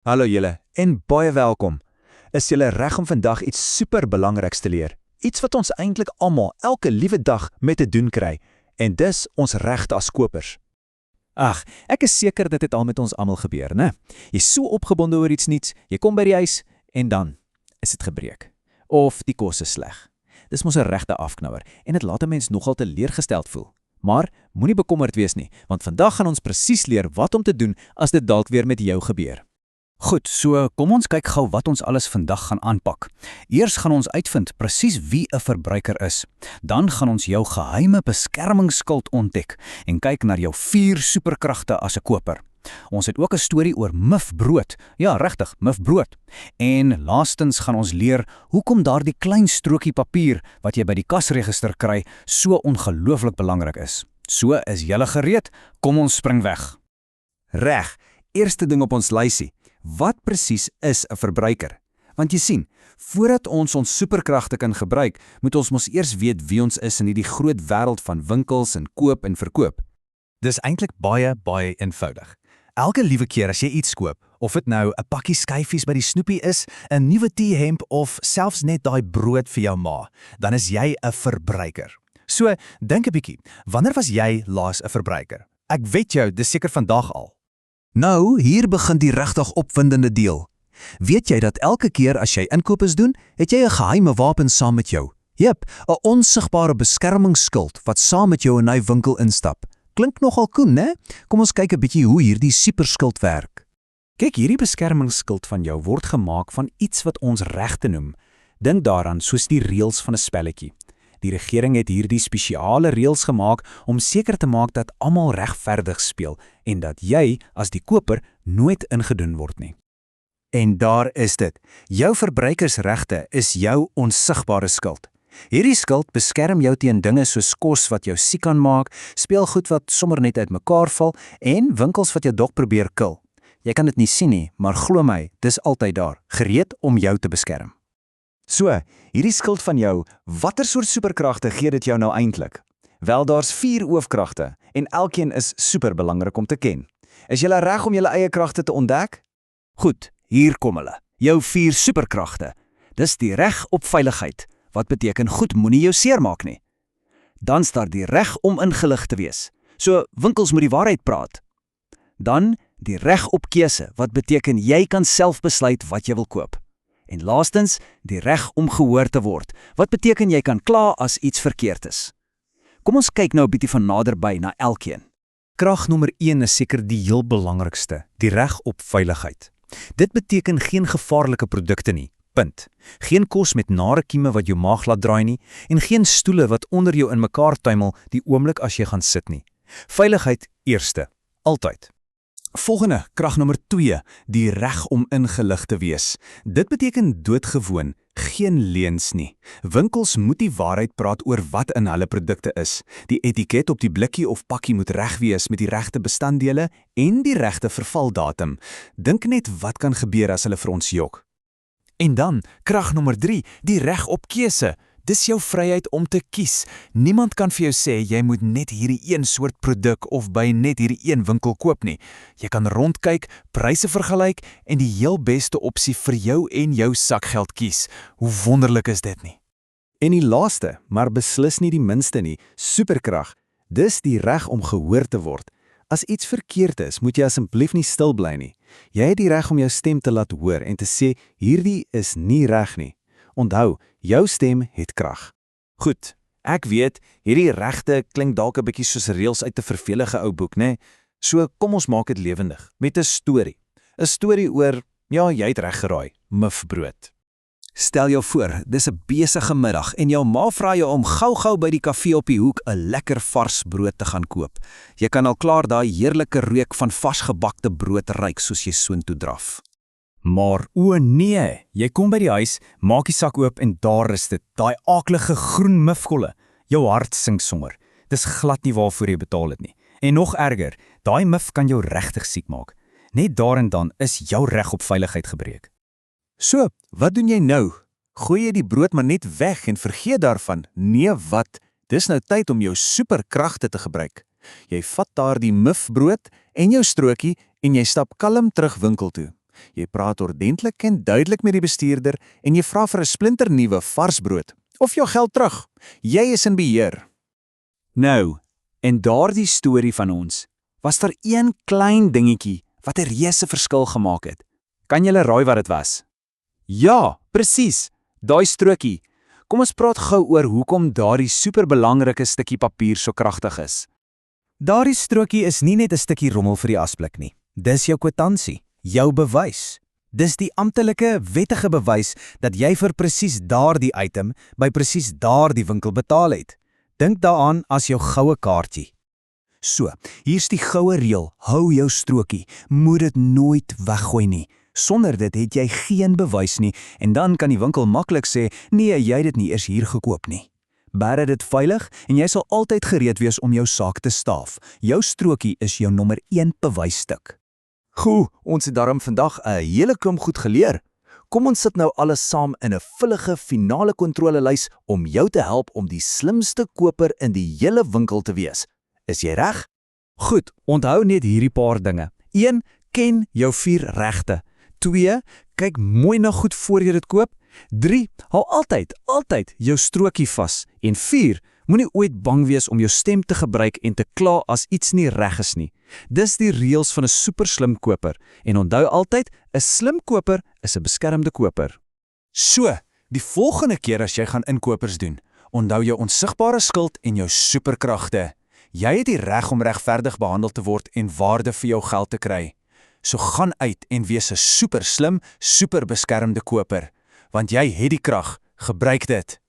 Hallo julle en baie welkom. Is julle reg om vandag iets superbelangriks te leer? Iets wat ons eintlik almal elke liewe dag mee te doen kry en dis ons regte as kopers. Ag, ek is seker dit het al met ons almal gebeur, né? Jy's so opgebonde oor iets nuuts, jy kom by die huis en dan is dit gebreek. Of die kos is sleg. Dis mos 'n regte afknouer en dit laat 'n mens nogal teleurgesteld voel. Maar moenie bekommerd wees nie, want vandag gaan ons presies leer wat om te doen as dit dalk weer met jou gebeur. Goed, so kom ons kyk gou wat ons alles vandag gaan aanpak. Eers gaan ons uitvind presies wie 'n verbruiker is. Dan gaan ons jou geheime beskermingsskild ontdek en kyk na jou 4 superkragte as 'n koper. Ons het ook 'n storie oor mufbrood. Ja, regtig, mufbrood. En laastens gaan ons leer hoekom daardie klein strokie papier wat jy by die kasregister kry so ongelooflik belangrik is. So, is julle gereed? Kom ons spring weg. Reg, eerste ding op ons lysie. Wat presies is 'n verbruiker? Want jy sien, voordat ons superkragte kan gebruik, moet ons mos eers weet wie ons is in hierdie groot wêreld van winkels en koop en verkoop. Dis eintlik baie eenvoudig. Elke liewe keer as jy iets koop, of dit nou 'n pakkie skyfies by die snoepie is, 'n nuwe T-hemp of selfs net daai brood vir jou ma, dan is jy 'n verbruiker. So, dink 'n bietjie, wanneer was jy laas 'n verbruiker? Ek weet jou, dis seker vandag al. Nou, hier begin die regtig opwindende deel. Weet jy dat elke keer as jy inkopes doen, het jy 'n geheime wapen saam met jou? Jep, 'n onsigbare beskermingsskild wat saam met jou in 'n winkel instap. Klink nogal koen, né? Kom ons kyk 'n bietjie hoe hierdie superskild werk. Kyk, hierdie beskermingsskild van jou word gemaak van iets wat ons regte noem. Dink daaraan soos die reëls van 'n spelletjie. Die regering het hierdie spesiale reëls gemaak om seker te maak dat almal regverdig speel en dat jy as die koper nooit ingedoen word nie. En daar is dit. Jou verbruikersregte is jou onsigbare skild. Hierdie skild beskerm jou teen dinge soos kos wat jou siek kan maak, speelgoed wat sommer net uitmekaar val en winkels wat jou dog probeer kil. Jy kan dit nie sien nie, maar glo my, dis altyd daar, gereed om jou te beskerm. So, hierdie skild van jou, watter soort superkragte gee dit jou nou eintlik? Wel, daar's 4 hoofkragte en elkeen is superbelangrik om te ken. Is jy reg om jou eie kragte te ontdek? Goed, hier kom hulle. Jou 4 superkragte. Dis die reg op veiligheid, wat beteken goed moenie jou seermaak nie. Dan's daar die reg om ingelig te wees. So winkels moet die waarheid praat. Dan die reg op keuse, wat beteken jy kan self besluit wat jy wil koop. En laastens, die reg om gehoor te word, wat beteken jy kan kla as iets verkeerd is. Kom ons kyk nou 'n bietjie van naderby na elkeen. Krag nommer 1 is seker die heel belangrikste, die reg op veiligheid. Dit beteken geen gevaarlike produkte nie, punt. Geen kos met nare kieme wat jou maag laat draai nie, en geen stoele wat onder jou in mekaar tuimel die oomblik as jy gaan sit nie. Veiligheid eerste, altyd. Volgende, krag nommer 2, die reg om ingelig te wees. Dit beteken doodgewoon, geen leuns nie. Winkels moet die waarheid praat oor wat in hulle produkte is. Die etiket op die blikkie of pakkie moet reg wees met die regte bestanddele en die regte vervaldatum. Dink net wat kan gebeur as hulle vir ons jok. En dan, krag nommer 3, die reg op keuse. Dis jou vryheid om te kies. Niemand kan vir jou sê jy moet net hierdie een soort produk of by net hierdie een winkel koop nie. Jy kan rondkyk, pryse vergelyk en die heel beste opsie vir jou en jou sakgeld kies. Hoe wonderlik is dit nie? En die laaste, maar beslis nie die minste nie, superkrag. Dis die reg om gehoor te word. As iets verkeerd is, moet jy asseblief nie stil bly nie. Jy het die reg om jou stem te laat hoor en te sê, hierdie is nie reg nie. Onthou, jou stem het krag. Goed, ek weet, hierdie regte klink dalk 'n bietjie soos reëls uit 'n vervelige ou boek, né? So kom ons maak dit lewendig met 'n storie. 'n Storie oor, ja, jy het reg geraai, mufbrood. Stel jou voor, dis 'n besige middag en jou ma vra jou om gou-gou by die kafee op die hoek 'n lekker vars brood te gaan koop. Jy kan al klaar daai heerlike reuk van varsgebakte brood ruik soos jy soontoe draf. Maar o nee, jy kom by die huis, maak die sak oop en daar is dit, daai aaklige groen mufkolle. Jou hart sink sommer. Dis glad nie waarvoor jy betaal het nie. En nog erger, daai muf kan jou regtig siek maak. Net daar en dan is jou reg op veiligheid gebreek. So, wat doen jy nou? Gooi jy die brood maar net weg en vergeet daarvan? Nee, wat? Dis nou tyd om jou superkragte te gebruik. Jy vat daar die mufbrood en jou strokie en jy stap kalm terug winkel toe. Jy praat ordentlik en duidelik met die bestuurder en jy vra vir 'n splinternuwe vars brood of jou geld terug. Jy is in beheer. Nou, en daardie storie van ons, was daar een klein dingetjie wat 'n reuse verskil gemaak het. Kan julle raai wat dit was? Ja, presies, daai strokie. Kom ons praat gou oor hoekom daardie superbelangrike stukkie papier so kragtig is. Daardie strokie is nie net 'n stukkie rommel vir die asblik nie. Dis jou kwitansie, jou bewys. Dis die amptelike, wettige bewys dat jy vir presies daardie item by presies daardie winkel betaal het. Dink daaraan as jou goue kaartjie. So, hier's die goue reël. Hou jou strokie, moet dit nooit weggooi nie. Sonder dit het jy geen bewys nie en dan kan die winkel maklik sê, nee, jy het dit nie eers hier gekoop nie. Bære dit veilig en jy sal altyd gereed wees om jou saak te staaf. Jou strokie is jou nommer 1 bewysstuk. Goed, ons het daarom vandag 'n hele klomp goed geleer. Kom ons sit nou alles saam in 'n vullige finale kontrolelys om jou te help om die slimste koper in die hele winkel te wees. Is jy reg? Goed, onthou net hierdie paar dinge. 1. Ken jou 4 regte. 2. Kyk mooi na goed voor jy dit koop. 3. Hou altyd jou strokie vas. En 4. Moenie ooit bang wees om jou stem te gebruik en te kla as iets nie reg is nie. Dis die reëls van 'n superslim koper. En onthou altyd, 'n slim koper is 'n beskermde koper. So, die volgende keer as jy gaan inkopers doen, onthou jou onsigbare skuld en jou superkragte. Jy het die reg om regverdig behandel te word en waarde vir jou geld te kry. So gaan uit en wees 'n superslim, superbeskermde koper, want jy het die krag, gebruik dit.